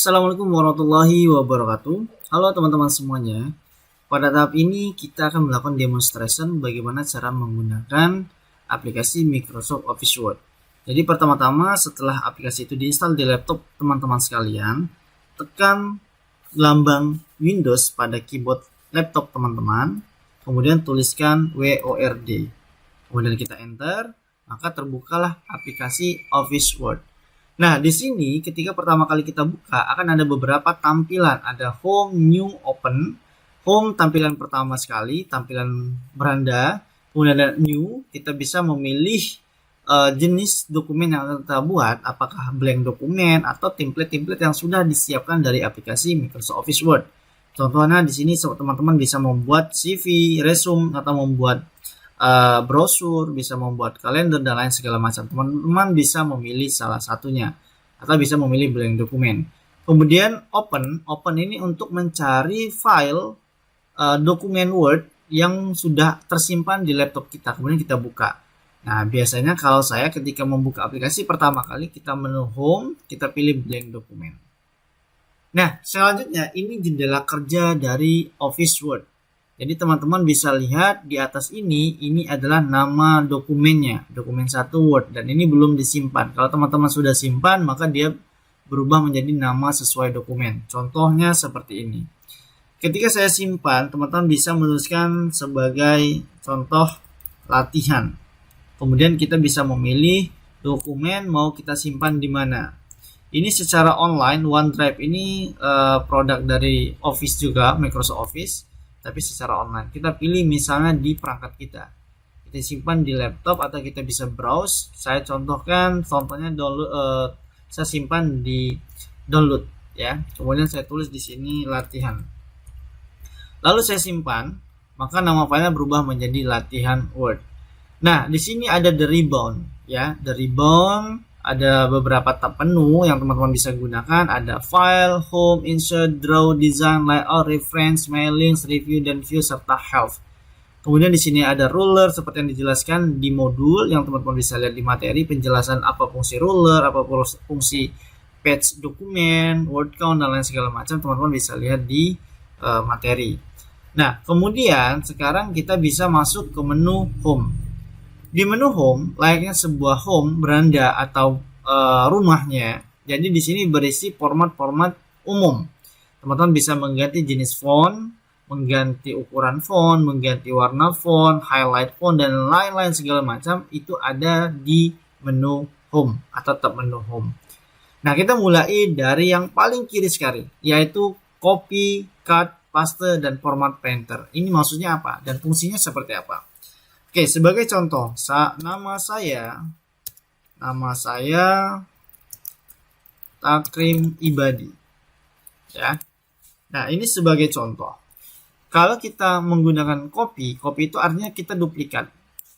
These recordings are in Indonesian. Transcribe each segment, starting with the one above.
Assalamualaikum warahmatullahi wabarakatuh. Halo teman-teman semuanya. Pada tahap ini kita akan melakukan demonstration bagaimana cara menggunakan aplikasi Microsoft Office Word. Jadi pertama-tama setelah aplikasi itu diinstal di laptop teman-teman sekalian, tekan lambang Windows pada keyboard laptop teman-teman, kemudian tuliskan WORD. Kemudian kita enter, maka terbukalah aplikasi Office Word. Nah, di sini ketika pertama kali kita buka akan ada beberapa tampilan. Ada Home, New, Open. Home tampilan pertama sekali, tampilan beranda. Kemudian ada New, kita bisa memilih jenis dokumen yang akan kita buat, apakah blank dokumen atau template-template yang sudah disiapkan dari aplikasi Microsoft Office Word. Contohnya di sini teman-teman bisa membuat CV, resume, atau membuat brosur, bisa membuat kalender dan lain segala macam. Teman-teman bisa memilih salah satunya atau bisa memilih blank dokumen. Kemudian open ini untuk mencari file dokumen Word yang sudah tersimpan di laptop kita, kemudian kita buka. Nah, biasanya kalau saya ketika membuka aplikasi pertama kali, kita menu home, kita pilih blank dokumen. Nah, selanjutnya ini jendela kerja dari Office Word. Jadi teman-teman bisa lihat di atas ini adalah nama dokumennya, dokumen 1 Word, dan ini belum disimpan. Kalau teman-teman sudah simpan, maka dia berubah menjadi nama sesuai dokumen. Contohnya seperti ini. Ketika saya simpan, teman-teman bisa menuliskan sebagai contoh latihan. Kemudian kita bisa memilih dokumen mau kita simpan di mana. Ini secara online, OneDrive ini produk dari Office juga, Microsoft Office. Tapi secara online, kita pilih misalnya di perangkat kita simpan di laptop atau kita bisa browse. Saya contohnya download, saya simpan di download ya. Kemudian saya tulis di sini latihan, lalu saya simpan, maka nama filenya berubah menjadi latihan Word. Nah, di sini ada the rebound ya, the rebound. Ada beberapa tab menu yang teman-teman bisa gunakan. Ada file, home, insert, draw, design, layout, reference, mailings, review, dan view, serta health. Kemudian di sini ada ruler seperti yang dijelaskan di modul yang teman-teman bisa lihat di materi, penjelasan apa fungsi ruler, apa fungsi page dokumen, word count, dan lain segala macam. Teman-teman bisa lihat di materi. Nah, kemudian sekarang kita bisa masuk ke menu home. Di menu home, layaknya sebuah home beranda atau rumahnya. Jadi di sini berisi format-format umum. Teman-teman bisa mengganti jenis font, mengganti ukuran font, mengganti warna font, highlight font, dan lain-lain segala macam. Itu ada di menu home atau tab menu home. Nah, kita mulai dari yang paling kiri sekali, yaitu copy, cut, paste, dan format painter. Ini maksudnya apa dan fungsinya seperti apa? Oke, sebagai contoh, nama saya Takrim Ibadi. Ya. Nah, ini sebagai contoh. Kalau kita menggunakan copy itu artinya kita duplikat.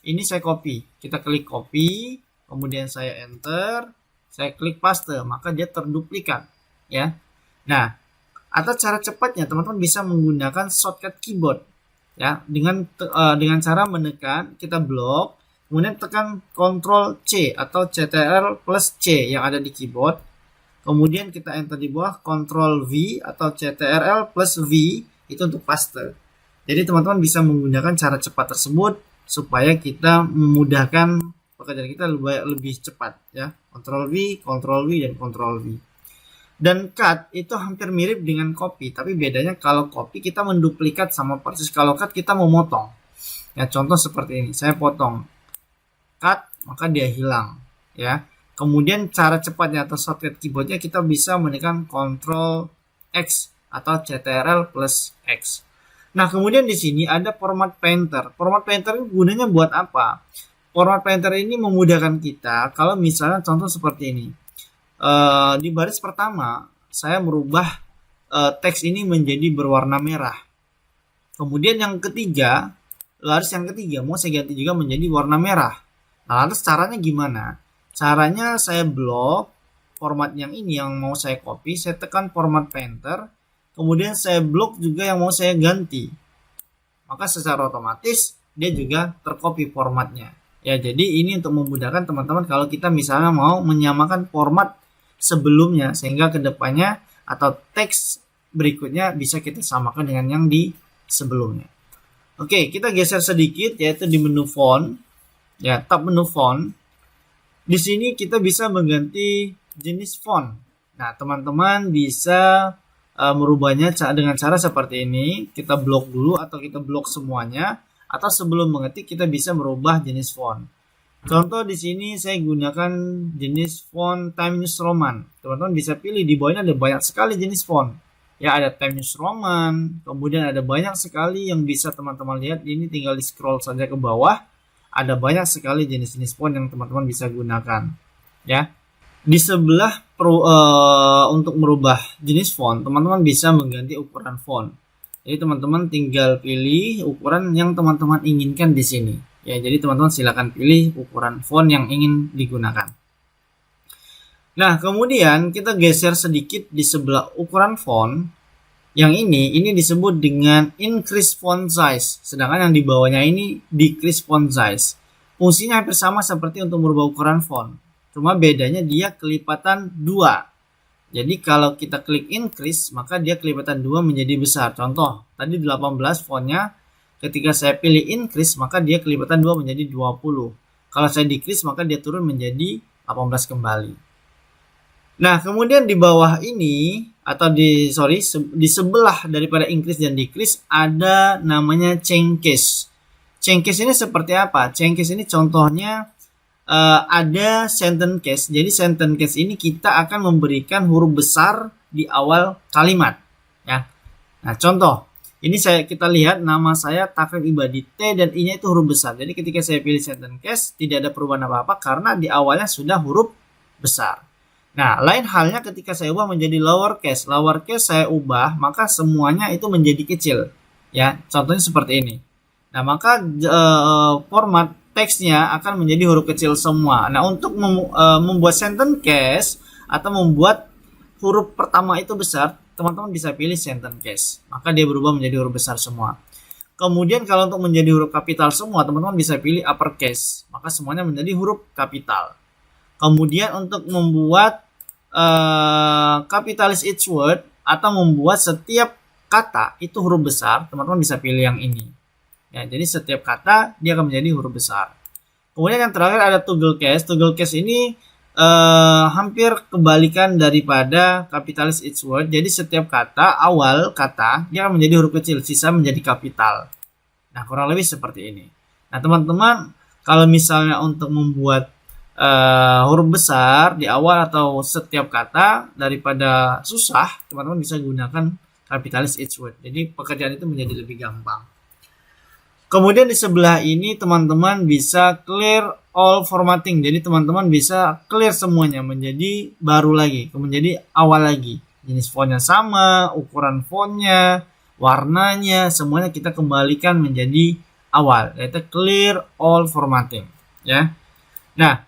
Ini saya copy. Kita klik copy, kemudian saya enter, saya klik paste, maka dia terduplikat, ya. Nah, atau cara cepatnya teman-teman bisa menggunakan shortcut keyboard. Ya, dengan cara menekan, kita blok, kemudian tekan Ctrl C atau Ctrl plus C yang ada di keyboard. Kemudian kita enter di bawah Ctrl V atau Ctrl plus V, itu untuk paste. Jadi teman-teman bisa menggunakan cara cepat tersebut supaya kita memudahkan pekerjaan kita lebih cepat ya. Ctrl V, dan Ctrl V. Dan cut itu hampir mirip dengan copy, tapi bedanya kalau copy kita menduplikat sama persis, kalau cut kita memotong. Ya, contoh seperti ini, saya potong, cut, maka dia hilang. Ya, kemudian cara cepatnya atau shortcut keyboardnya kita bisa menekan Ctrl X atau Ctrl plus X. Nah, kemudian di sini ada format painter. Format painter ini gunanya buat apa? Format painter ini memudahkan kita kalau misalnya contoh seperti ini. Di baris pertama saya merubah teks ini menjadi berwarna merah. Kemudian yang ketiga, baris yang ketiga mau saya ganti juga menjadi warna merah. Nah, lantas caranya gimana? Caranya saya blok format yang ini yang mau saya copy, saya tekan format painter, kemudian saya blok juga yang mau saya ganti. Maka secara otomatis dia juga tercopy formatnya. Ya, jadi ini untuk memudahkan teman-teman kalau kita misalnya mau menyamakan format sebelumnya, sehingga kedepannya atau teks berikutnya bisa kita samakan dengan yang di sebelumnya. Oke, kita geser sedikit yaitu di menu font. Ya, tab menu font. Di sini kita bisa mengganti jenis font. Nah, teman-teman bisa merubahnya dengan cara seperti ini. Kita blok dulu atau kita blok semuanya, atau sebelum mengetik kita bisa merubah jenis font. Contoh di sini saya gunakan jenis font Times New Roman. Teman-teman bisa pilih, di bawahnya ada banyak sekali jenis font. Ya, ada Times New Roman, kemudian ada banyak sekali yang bisa teman-teman lihat. Ini tinggal di scroll saja ke bawah. Ada banyak sekali jenis-jenis font yang teman-teman bisa gunakan. Ya. Di sebelah untuk merubah jenis font, teman-teman bisa mengganti ukuran font. Jadi teman-teman tinggal pilih ukuran yang teman-teman inginkan di sini. Ya, jadi teman-teman silakan pilih ukuran font yang ingin digunakan. Nah, kemudian kita geser sedikit di sebelah ukuran font. Yang ini disebut dengan increase font size, sedangkan yang di bawahnya ini decrease font size. Fungsinya hampir sama seperti untuk merubah ukuran font. Cuma bedanya dia kelipatan 2. Jadi kalau kita klik increase, maka dia kelipatan 2 menjadi besar. Contoh, tadi 18 fontnya, ketika saya pilih increase, maka dia kelipatan 2 menjadi 20. Kalau saya decrease, maka dia turun menjadi 18 kembali. Nah, kemudian di bawah ini, atau di sebelah daripada increase dan decrease, ada namanya change case. Change case ini seperti apa? Change case ini contohnya, ada sentence case. Jadi sentence case ini kita akan memberikan huruf besar di awal kalimat, ya. Nah, contoh ini kita lihat nama saya Takrib Ibadi, T dan I-nya itu huruf besar. Jadi ketika saya pilih sentence case tidak ada perubahan apa-apa karena di awalnya sudah huruf besar. Nah, lain halnya ketika saya ubah menjadi lower case. Lower case saya ubah maka semuanya itu menjadi kecil, ya. Contohnya seperti ini. Nah, maka format teksnya akan menjadi huruf kecil semua. Nah, untuk membuat sentence case atau membuat huruf pertama itu besar, teman-teman bisa pilih sentence case. Maka dia berubah menjadi huruf besar semua. Kemudian kalau untuk menjadi huruf kapital semua, teman-teman bisa pilih uppercase. Maka semuanya menjadi huruf kapital. Kemudian untuk membuat capitalize each word atau membuat setiap kata itu huruf besar, teman-teman bisa pilih yang ini. Ya, jadi setiap kata dia akan menjadi huruf besar. Kemudian yang terakhir ada toggle case. Toggle case ini hampir kebalikan daripada capitalize each word. Jadi setiap kata, awal kata, dia akan menjadi huruf kecil, sisa menjadi kapital. Nah, kurang lebih seperti ini. Nah, teman-teman, kalau misalnya untuk membuat huruf besar di awal atau setiap kata daripada susah, teman-teman bisa gunakan capitalize each word. Jadi pekerjaan itu menjadi lebih gampang. Kemudian di sebelah ini teman-teman bisa clear all formatting. Jadi teman-teman bisa clear semuanya menjadi baru lagi, menjadi awal lagi. Jenis fontnya sama, ukuran fontnya, warnanya, semuanya kita kembalikan menjadi awal, yaitu clear all formatting, ya. Nah,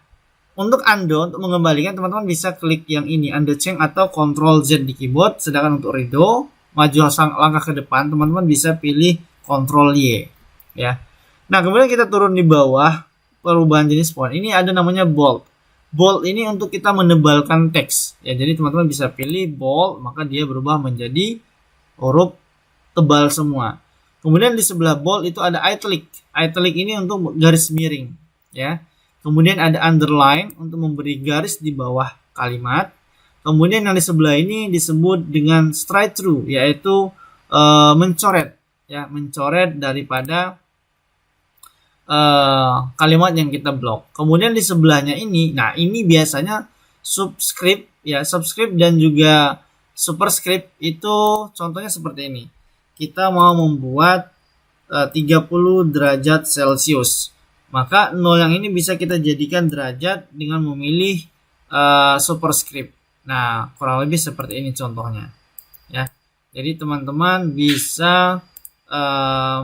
untuk undo, untuk mengembalikan teman-teman bisa klik yang ini, undo change atau Ctrl Z di keyboard. Sedangkan untuk redo, maju langkah ke depan, teman-teman bisa pilih Ctrl Y. Ya. Nah, kemudian kita turun di bawah perubahan jenis font. Ini ada namanya bold. Bold ini untuk kita menebalkan teks. Ya, jadi teman-teman bisa pilih bold, maka dia berubah menjadi huruf tebal semua. Kemudian di sebelah bold itu ada italic. Italic ini untuk garis miring, ya. Kemudian ada underline untuk memberi garis di bawah kalimat. Kemudian yang di sebelah ini disebut dengan straight through, yaitu mencoret, ya, mencoret daripada kalimat yang kita blok. Kemudian di sebelahnya ini, nah ini biasanya subscript, ya, subscript dan juga superscript itu contohnya seperti ini. Kita mau membuat 30 derajat Celcius, maka 0 yang ini bisa kita jadikan derajat dengan memilih superscript. Nah, kurang lebih seperti ini contohnya, ya. Jadi teman-teman bisa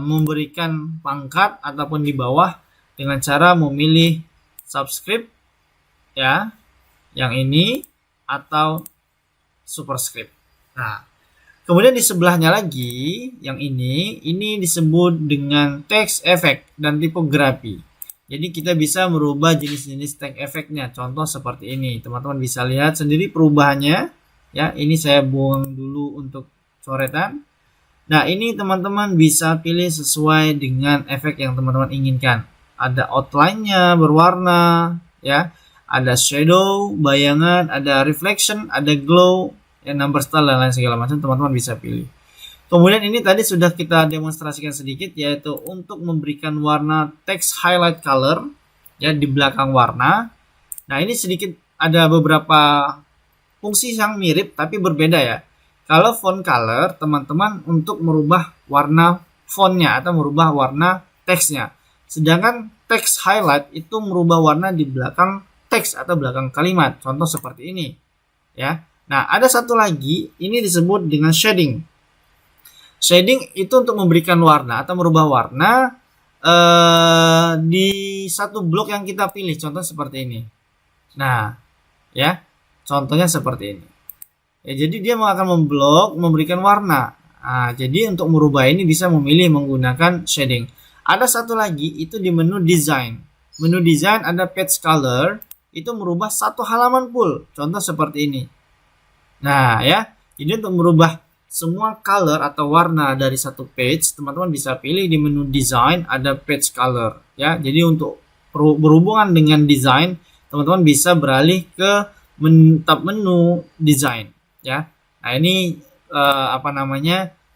memberikan pangkat ataupun di bawah dengan cara memilih subscript, ya, yang ini atau superscript. Nah, kemudian di sebelahnya lagi yang ini disebut dengan text effect dan tipografi. Jadi kita bisa merubah jenis-jenis text effect-nya. Contoh seperti ini, teman-teman bisa lihat sendiri perubahannya. Ya, ini saya buang dulu untuk coretan. Nah, ini teman-teman bisa pilih sesuai dengan efek yang teman-teman inginkan. Ada outline-nya berwarna, ya. Ada shadow, bayangan, ada reflection, ada glow, ya, number style dan lain segala macam teman-teman bisa pilih. Kemudian ini tadi sudah kita demonstrasikan sedikit, yaitu untuk memberikan warna text highlight color, ya, di belakang warna. Nah, ini sedikit ada beberapa fungsi yang mirip tapi berbeda ya. Kalau font color, teman-teman untuk merubah warna fontnya atau merubah warna teksnya. Sedangkan text highlight itu merubah warna di belakang teks atau belakang kalimat. Contoh seperti ini, ya. Nah, ada satu lagi, ini disebut dengan shading. Shading itu untuk memberikan warna atau merubah warna di satu blok yang kita pilih. Contoh seperti ini. Nah, ya, contohnya seperti ini. Ya, jadi dia akan memblok, memberikan warna. Nah, jadi untuk merubah ini bisa memilih menggunakan shading. Ada satu lagi, itu di menu design. Menu design ada page color, itu merubah satu halaman full. Contoh seperti ini. Nah, ya, jadi untuk merubah semua color atau warna dari satu page, teman-teman bisa pilih di menu design ada page color. Ya, jadi untuk berhubungan dengan design, teman-teman bisa beralih ke tab menu design. Ya, nah ini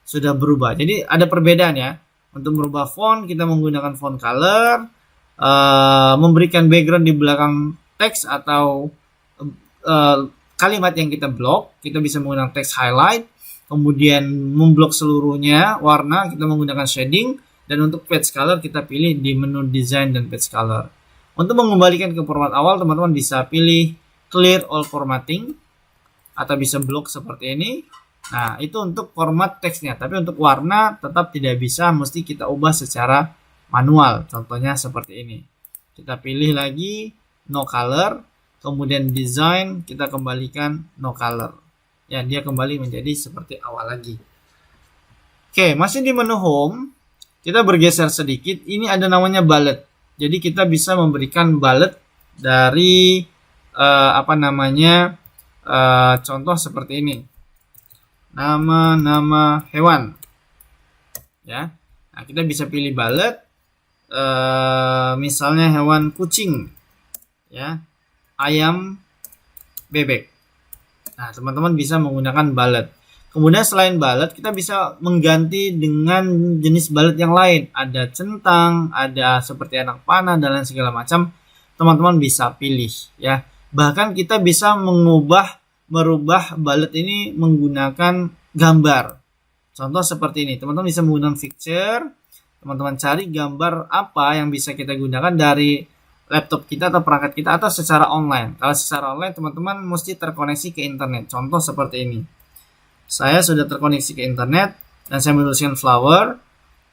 sudah berubah. Jadi ada perbedaan ya. Untuk merubah font kita menggunakan font color, memberikan background di belakang teks atau kalimat yang kita blok, kita bisa menggunakan text highlight. Kemudian memblok seluruhnya warna kita menggunakan shading, dan untuk page color kita pilih di menu design dan page color. Untuk mengembalikan ke format awal, teman-teman bisa pilih clear all formatting atau bisa blok seperti ini. Nah, itu untuk format teksnya, tapi untuk warna tetap tidak bisa, mesti kita ubah secara manual. Contohnya seperti ini. Kita pilih lagi no color, kemudian design kita kembalikan no color. Ya, dia kembali menjadi seperti awal lagi. Oke, masih di menu home, kita bergeser sedikit. Ini ada namanya bullet. Jadi kita bisa memberikan bullet dari contoh seperti ini, nama hewan, ya. Nah, kita bisa pilih bullet, misalnya hewan kucing, ya, ayam, bebek. Nah, teman-teman bisa menggunakan bullet. Kemudian selain bullet, kita bisa mengganti dengan jenis bullet yang lain. Ada centang, ada seperti anak panah dan lain segala macam. Teman-teman bisa pilih, ya. Bahkan kita bisa merubah bullet ini menggunakan gambar. Contoh seperti ini. Teman-teman bisa menggunakan picture. Teman-teman cari gambar apa yang bisa kita gunakan dari laptop kita atau perangkat kita atau secara online. Kalau secara online, teman-teman mesti terkoneksi ke internet. Contoh seperti ini. Saya sudah terkoneksi ke internet dan saya menuliskan flower,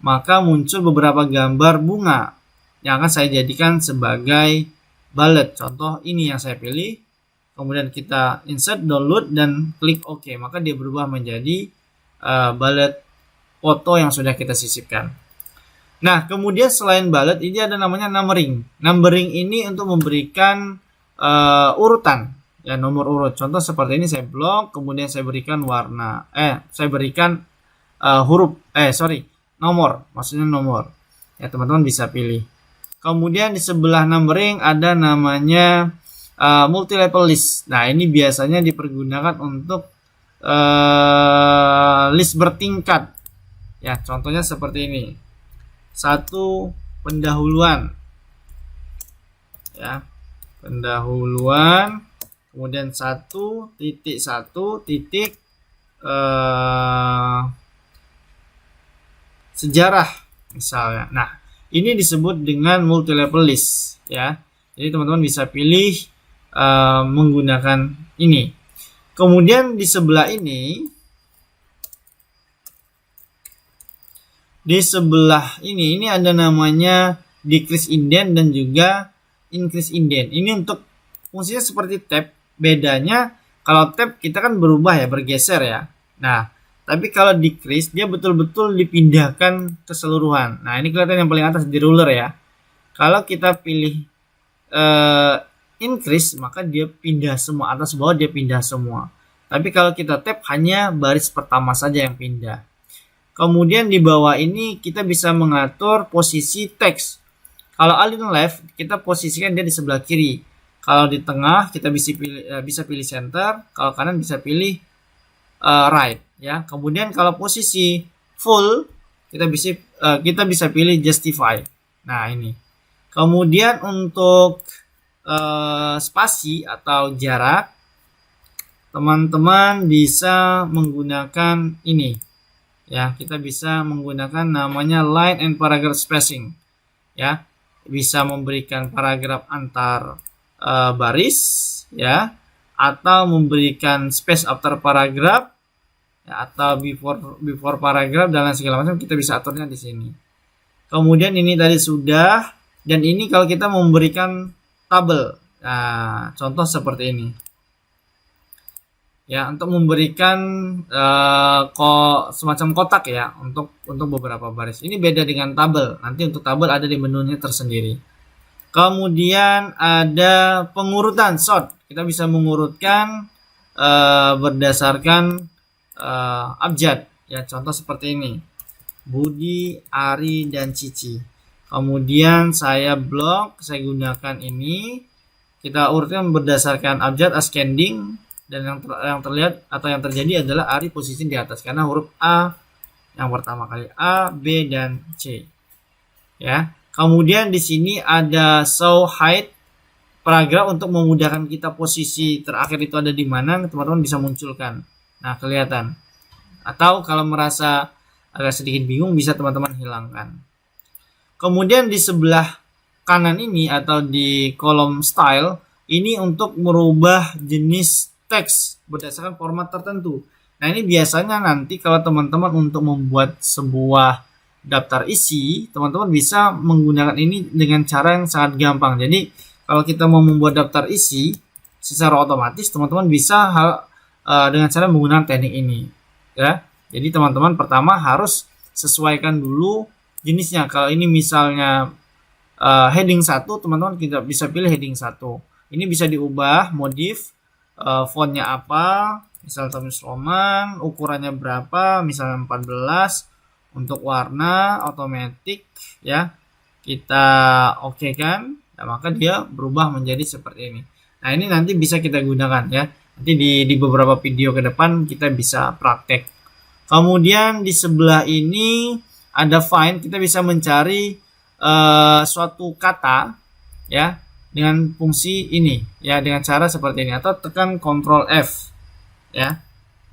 maka muncul beberapa gambar bunga yang akan saya jadikan sebagai bullet. Contoh ini yang saya pilih. Kemudian kita insert, download, dan klik OK. Maka dia berubah menjadi bullet foto yang sudah kita sisipkan. Nah, kemudian selain bullet, ini ada namanya numbering. Numbering ini untuk memberikan urutan, ya, nomor urut. Contoh seperti ini, saya blok, kemudian saya berikan warna, saya berikan nomor, maksudnya nomor. Ya, teman-teman bisa pilih. Kemudian di sebelah numbering ada namanya multi-level list. Nah, ini biasanya dipergunakan untuk list bertingkat. Ya, contohnya seperti ini. 1 pendahuluan. Ya, pendahuluan. Kemudian 1.1. Sejarah misalnya. Nah, ini disebut dengan multi level list, ya. Jadi teman-teman bisa pilih menggunakan ini. Kemudian di sebelah ini, ini ada namanya decrease indent dan juga increase indent. Ini untuk fungsinya seperti tab. Bedanya kalau tab kita kan berubah ya, bergeser ya. Nah, tapi kalau decrease dia betul-betul dipindahkan keseluruhan. Nah, ini kelihatan yang paling atas di ruler ya. Kalau kita pilih increase, maka dia pindah semua, atas bawah dia pindah semua. Tapi kalau kita tap hanya baris pertama saja yang pindah. Kemudian di bawah ini kita bisa mengatur posisi teks. Kalau align left, kita posisikan dia di sebelah kiri. Kalau di tengah kita bisa pilih center, kalau kanan bisa pilih right ya. Kemudian kalau posisi full kita bisa pilih justify. Nah, ini. Kemudian untuk spasi atau jarak, teman-teman bisa menggunakan ini. Ya, kita bisa menggunakan namanya line and paragraph spacing. Ya, bisa memberikan paragraf antar baris ya, atau memberikan space after paragraph ya, atau before paragraph dan lain segala macam, kita bisa aturnya di sini. Kemudian ini tadi sudah, dan ini kalau kita memberikan tabel. Nah, contoh seperti ini. Ya, untuk memberikan semacam kotak ya, untuk beberapa baris. Ini beda dengan tabel. Nanti untuk tabel ada di menunya tersendiri. Kemudian ada pengurutan sort. Kita bisa mengurutkan berdasarkan abjad. Ya, contoh seperti ini. Budi, Ari, dan Cici. Kemudian saya blok, saya gunakan ini. Kita urutkan berdasarkan abjad ascending, dan yang terlihat atau yang terjadi adalah Ari posisi di atas karena huruf A yang pertama kali, A, B, dan C. Ya. Kemudian di sini ada show height paragraf untuk memudahkan kita posisi terakhir itu ada di mana, teman-teman bisa munculkan. Nah, kelihatan. Atau kalau merasa agak sedikit bingung, bisa teman-teman hilangkan. Kemudian di sebelah kanan ini atau di kolom style, ini untuk merubah jenis teks berdasarkan format tertentu. Nah, ini biasanya nanti kalau teman-teman untuk membuat sebuah daftar isi, teman-teman bisa menggunakan ini dengan cara yang sangat gampang. Jadi, kalau kita mau membuat daftar isi secara otomatis, teman-teman bisa dengan cara menggunakan teknik ini. Ya, jadi teman-teman pertama harus sesuaikan dulu jenisnya. Kalau ini misalnya heading 1, teman-teman kita bisa pilih heading 1. Ini bisa diubah, modif, fontnya apa, misalnya Times Roman, ukurannya berapa, misalnya 14, untuk warna otomatis ya, kita oke kan, nah, maka dia berubah menjadi seperti ini. Nah, ini nanti bisa kita gunakan ya, nanti di beberapa video ke depan kita bisa praktek. Kemudian di sebelah ini ada find, kita bisa mencari suatu kata ya dengan fungsi ini ya, dengan cara seperti ini, atau tekan Ctrl F ya,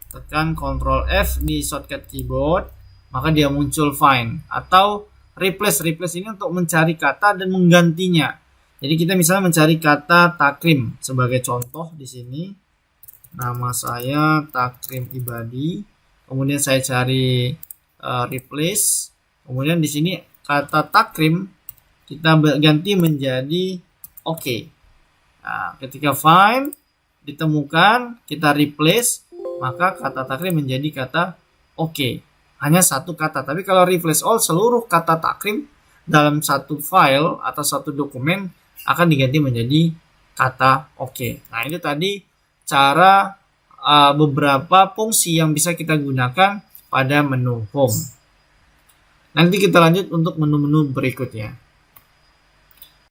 tekan Ctrl F di shortcut keyboard, maka dia muncul find. Atau replace ini untuk mencari kata dan menggantinya. Jadi kita misalnya mencari kata takrim sebagai contoh di sini. Nama saya Takrim Ibadi. Kemudian saya cari replace. Kemudian di sini kata takrim kita ganti menjadi oke. Nah, ketika find ditemukan, kita replace, maka kata takrim menjadi kata oke. Hanya satu kata. Tapi kalau replace all, seluruh kata takrim dalam satu file atau satu dokumen akan diganti menjadi kata oke. Nah, itu tadi cara beberapa fungsi yang bisa kita gunakan pada menu home. Nanti kita lanjut untuk menu-menu berikutnya.